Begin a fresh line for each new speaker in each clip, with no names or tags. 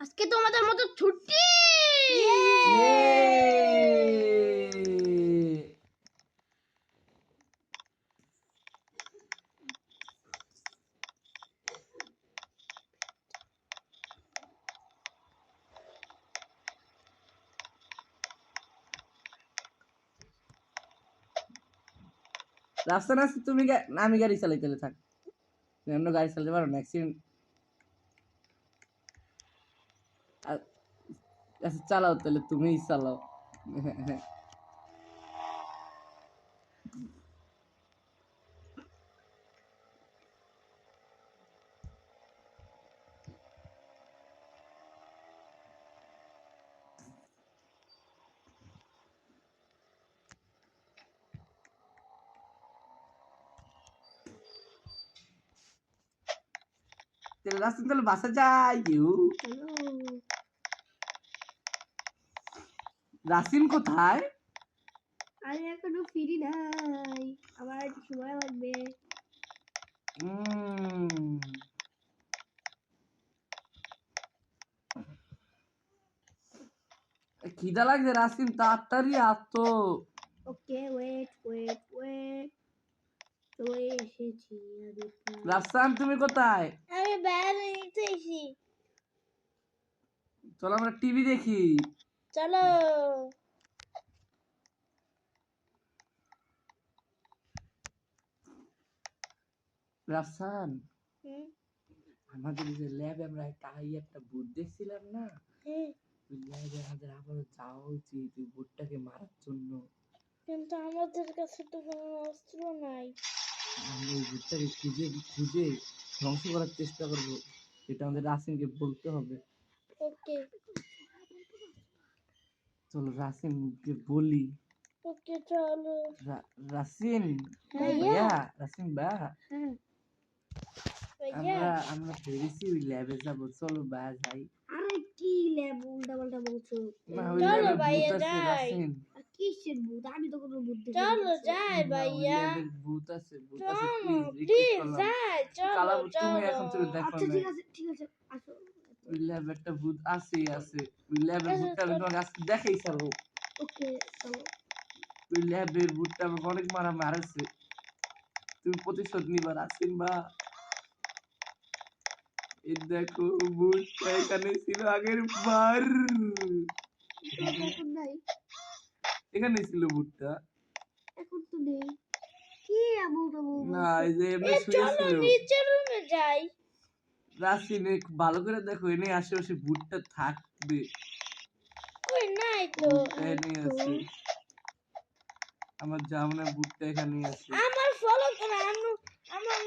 আজকে তোমাদের মতো ছুটি।
রাস্তা না তুমি আমি গাড়ি চালাইতে থাক, তুমি অন্য গাড়ি চালাতে পারো না, অ্যাক্সিডেন্ট। আচ্ছা চালাও তাহলে, তুমিই চালাও। রাস্তা তাহলে বাসা যাই। রাসিন কোথায়?
আমি এখনো ফিরি নাই, আমার একটু সময় লাগবে।
খিদা লাগছে রাসিন, তাড়াতাড়ি আসতো।
ওকে, ওয়েট চলে এসেছি।
রাফসান তুমি কোথায়?
আমি বাইরে এসেছি।
চলো আমরা টিভি দেখি।
চলো।
রাফসান, আমাদের যে ল্যাবে আমরা একটা ভূত দেখছিলাম না, ওই ল্যাবে আমাদের আবারও যাওয়া উচিত ওই ভূতটাকে মারার জন্য।
কিন্তু আমাদের কাছে তো কোনো অস্ত্র নাই।
আমরা ওই ভূতটাকে খুঁজে খুঁজে ধ্বংস করার চেষ্টা করব, এটা আমাদের রাসিনকে বলতে হবে।
ওকে
চলো রাসিনকে বলি।
ওকে চলো।
রাসিন
ভাইয়া।
রাসিন বা
ভাইয়া
আমরা ভেবেছি ওই ল্যাবে যাবো, চলো বা যাই।
আরে কি ল্যাব উল্টা পাল্টা বলছো?
না ওই
চলো
ল্যাবে
ভাইয়া
ভূত আছে
যাই।
রাসিন।
কিসের ভূত? আমি তো কোনো ভূত দেখিনি। চলো যাই
না, ওই
ভাইয়া।
ল্যাবের ভূত আছে
চলো
প্লিজ রিকোয়েস্ট
প্লিজ
করলাম।
যাই। চলো
কালা ভূত তুমি
চলো।
এখন থেকে দেখো
আচ্ছা
না।
ঠিক আছে আসো।
ওই ল্যাবে একটা ভূত আছে ওই ল্যাবের ভূতটা আমি তোমাকে আজকে দেখাই ছাড়বো।
ওকে চলো।
ওই ল্যাবের ভূতটা আমাকে অনেক মারাছে, তুমি প্রতিশোধ নিবা রাসিন বা। এই দেখো ভূতটা এখানে ছিল আগের বার,
এখন নাই।
এখানে ছিল ভূতটা।
এখন তো নেই। কি আমল টামল?
না এই যে এমনি শুয়েছিল।
নিচের রুমে যাই।
রাসিন ভালো করে দেখো, এনে আশেপাশে ভূতটা থাকবে।
কই নাই তো।
এখানে আছে আমার জামনা, ভূতটা এখানে আছে।
আমার ফলো করে আমার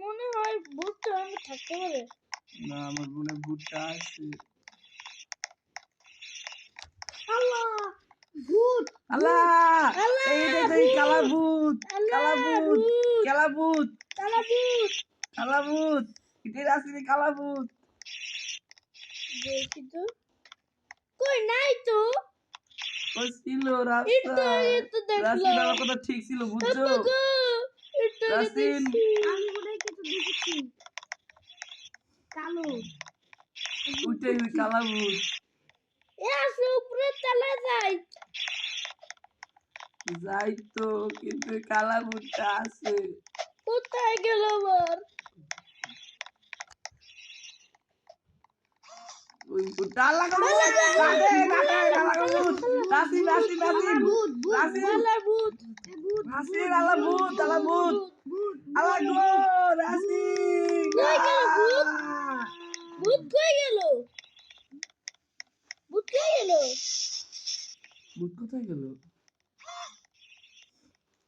মনে হয় ভূতটা আমি থাকতে পারে।
না আমার মনে ভূতটা আছে।
আল্লাহ ভূত
আল্লাহ এই দেখো কালা ভূত, কালা ভূত, কালা ভূত,
কালা ভূত।
কালা ভূত, এটা রাসিনে কালা ভূত।
দেখি তো, কই নাই তো।
ওই ছিল রাস্তা। রাসিন আমার কথা ঠিক ছিল বুঝছো? রাসিন
আমি মনে হয় কিছু দেখেছি। কালো
উঠে ওই কালা ভূত।
এ আসো উপরে চলে যাই।
যাই তো, কিন্তু কালা ভূতটা আছে।
কোথায় গেল আবার?
ওই ভূতটা লাগা ভূত, কাটে কাটে লাগা ভূত। রাসিন রাসিন রাসিন
ভূত
রাসিন
আলা ভূত
রাসিন আলা ভূত, আলা ভূত, আলা গো রাসিন।
কই গেল ভূত? ভূত কই গেল? ভূত কই গেল?
ভূত কোথায় গেল?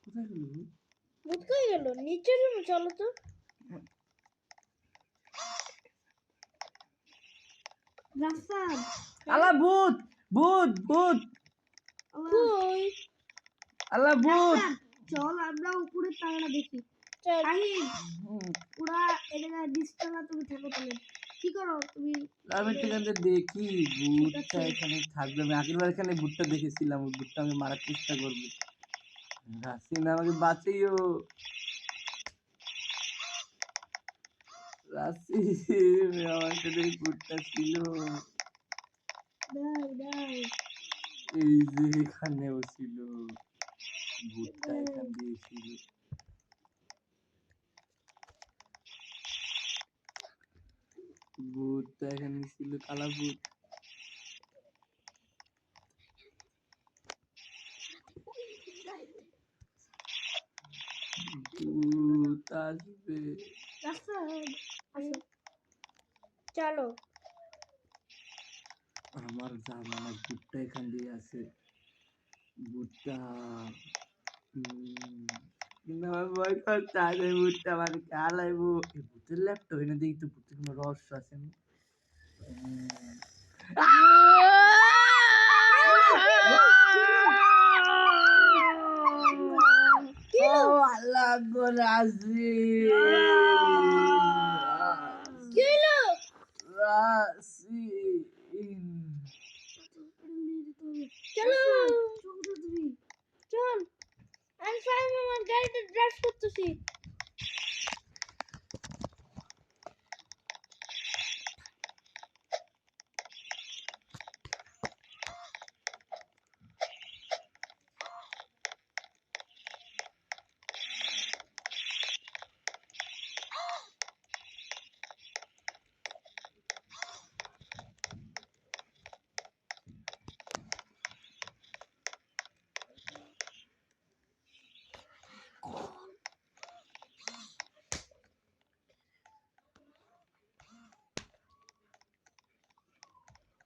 কোথায় গেল ভূত?
ভূত কই গেল? নিচের রুমে চলো তো। রাফসান
আলা ভূত, ভূত ভূত,
কই?
আলা ভূত।
চল আমরা উপরে তালা দেখি। ওরা এটা ডিসটালা তুমি থাকো তাহলে। কি করো তুমি?
আমি ঠিকানা দেখি ভূতটা এখানে থাকবে। আমি আগের বার এখানে ভূতটা দেখেছিলাম, ওই ভূতটা আমি মারার চেষ্টা করবো। রাসিন আমাকে বাঁচিও। রাসিন আমার সাথে ভূতটা ছিল। এই যে এখানেও ছিল, ভূতটা এখান দিয়ে ছিল। ভূতটা এখানে ছিল, কালা ভূত। ভূত আসবে।
চলো
আমার জামানা ভূতটা এখান দিয়ে আছে। ভূতটা কিন্তু আমার ভয় করছে, আরে ভূতটা আমার কালাইবো। এই ভূতের ল্যাপটপ এনে দেখি তো, ভূতের কোনো রহস্য আছে না। ও আল্লাহ গো রাজি।
চলো চল, আমি ফাইন আমার গাড়িটা ড্রাইভ করতেছি।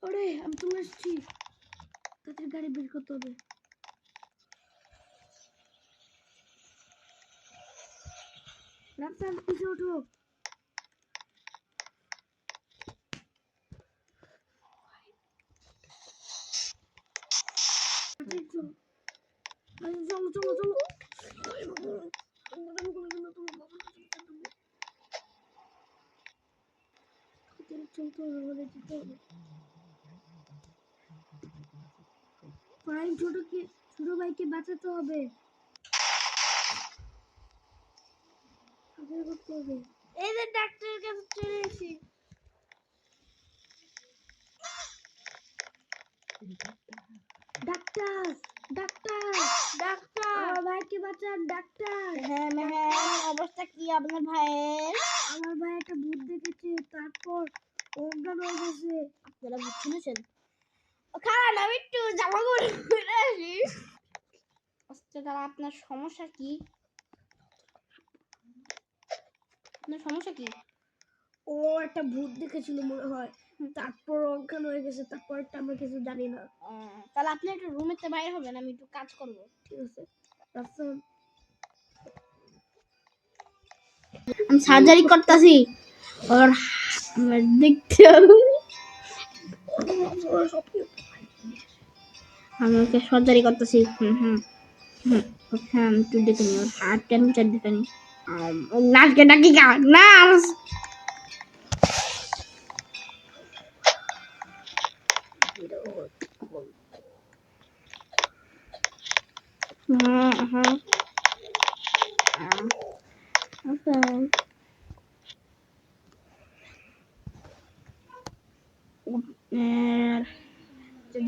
আরে আমি চলে এসেছি, তাদের গাড়ি বের করতে হবে। রাস্তার পিছনে ওঠো। চলো চলো চলো। চলতে হবে, যেতে হবে। ফাইন, ছোট ভাইকে বাঁচাতে হবে, করতে হবে। এই যে ডাক্তারের কাছে চলে এসেছি। ডাক্তার ডাক্তার ডাক্তার, আমার ভাইকে বাঁচান ডাক্তার। হ্যাঁ হ্যাঁ, অবস্থা কি আপনার ভাইয়ের? আমার ভাই একটা ভূত দেখেছে, তারপর অজ্ঞান হয়ে গেছে। আপনারা ভূত শুনেছেন? খারাপ, আমি একটু জামা পরে ঘুরে আসি। আচ্ছা দাদা, আপনার সমস্যা কি? আপনার সমস্যা কি? ও একটা ভূত দেখেছিল মনে হয়, তারপর অজ্ঞান হয়ে গেছে, তারপরটা আমরা কিছু জানি না। তাহলে আপনি একটু রুমেতে বাইরে হবেন, আমি একটু কাজ করব। ঠিক আছে, আমি সার্জারি করতেছি, আর আমার দেখতে হবে। আমি ওকে সার্জারি করতেছি। হ্যাঁ, একটু দেখে নি ওর হার্ট টেম্পারেচার দেখে নি। নাচকে ডাকি গা নাচ।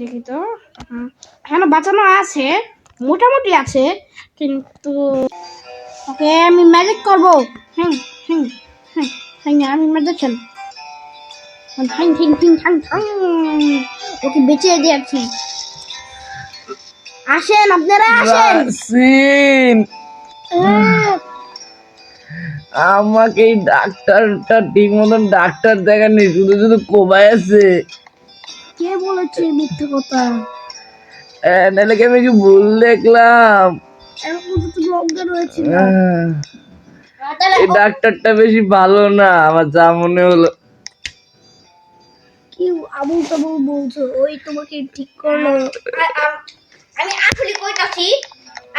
দেখি তো, এখানে বাঁচানো আছে, মোটামুটি আছে, কিন্তু ওকে আমি ম্যাজিক করবো। হুম হুম হুম, আমি ম্যাজিক ওকে বেঁচে দিয়েছি। আসেন আপনারা, আসেন।
আমাকে এই ডাক্তারটা ঠিক মতন ডাক্তার দেখানি, শুধু শুধু কোবায় আছে।
কে বলেছে মিথ্যে কথা?
নাহলে কি আমি কি ভুল দেখলাম?
তুমি অজ্ঞান হয়েছিল।
এই ডাক্তারটা বেশি ভালো না, আমার যা মনে হলো।
কি আবুল তাবুল বলছো? ওই তোমাকে ঠিক করলো। আমি আসলে কইতাছি,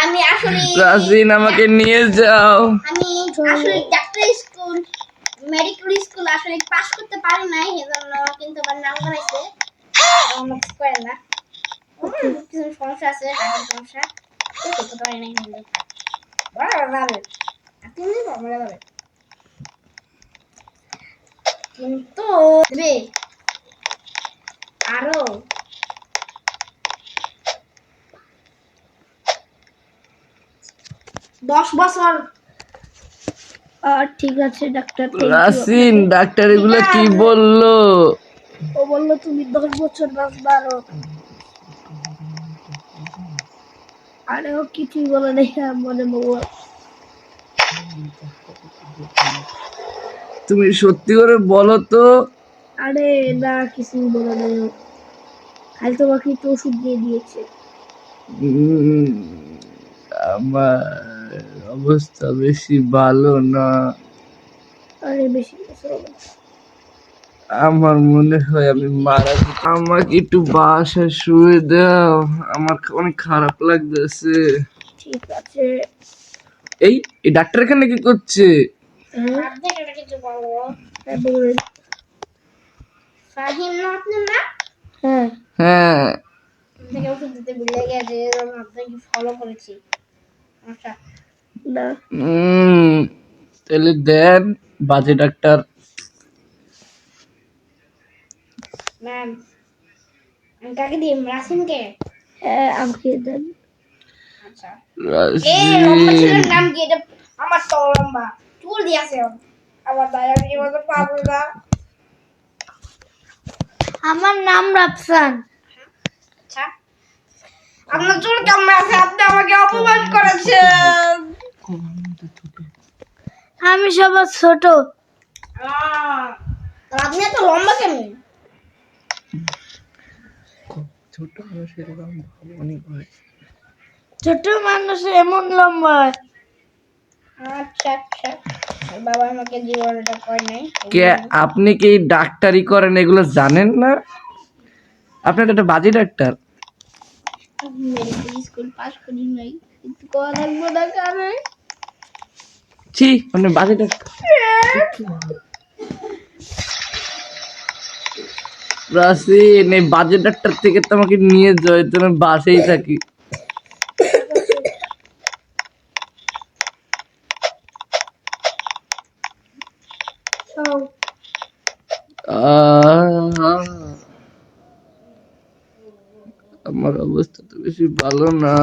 আমি আসলে
রাসিন আমাকে নিয়ে যাও।
আমি আসলে ডাক্তারি স্কুল, মেডিকেল স্কুল আসলে পাস করতে পারি নাই, এজন্য কিন্তু আমার নাম করাইছে। আমার করে না, কিছু সমস্যা আছে, হার্টের সমস্যা, তো করতে পারি নাই। কিন্তু বড় যাবে, আপনি বড় যাবে, কিন্তু আরো 10 বছর। ঠিক আছে ডাক্তার,
রাসিন, ডাক্তার এগুলো কি বললো?
ও বললো তুমি 10 বছর বাঁচবা আরো। আরে ও কিছুই বলে নাই, মনে মনে।
তুমি সত্যি করে বলো তো।
আরে না, কিছুই বলে নাই, খালি তোমাকে একটু ওষুধ দিয়ে দিয়েছে।
আমার অবস্থা বেশি ভালো না।
আরে বেশি কিছু হবে না।
আমার মনে হয় আমি মারা যেতে। আমাকে একটু বাসায় শুয়ে দাও, আমার অনেক খারাপ লাগতেছে।
ঠিক আছে।
এই এই ডাক্তার এখানে কি করছে?
ফাহিম না আপনার না? হ্যাঁ
হ্যাঁ।
থেকে ওষুধ দিতে ভুলে গেছে, আপনাকে ফলো করেছি। আচ্ছা না,
তাহলে দেন, বাজে ডাক্তার।
ম্যাম আমি কাকে দিই? রাসিনকে? হ্যাঁ আমাকে দেন। আচ্ছা লম্বা ছেলের নাম কি? এটা আমার তো লম্বা চুল দিয়েছে আমার দাদা, আমি মতো পাবো না। আমার নাম রাফসান। আচ্ছা আপনার চুল কেমন আছে? আপনি আমাকে অপমান করেছেন। আমি সবার ছোট। আপনি এত লম্বা কেমন?
ছোট মানুষ এরকম অনেক হয়।
ছোট মানুষ এমন লম্বা হয়। আচ্ছা আচ্ছা, বাবা আমাকে জীবনটা কয় নাই।
কে আপনি কি ডাক্তারি করেন এগুলো জানেন না? আপনার একটা বাজে ডাক্তার।
মেডিকেল স্কুল পাস করি নাই, কিন্তু কোয়া লাগবো না কারে।
ছি, মানে বাজে ডাক্তার। রাসিন, এই বাজে ডাক্তার থেকে তো আমাকে নিয়ে যায়, তো আমি বাসেই থাকি। আমার অবস্থা তো বেশি ভালো না।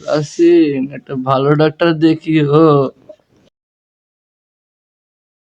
রাসিন, একটা ভালো ডাক্তার দেখিও।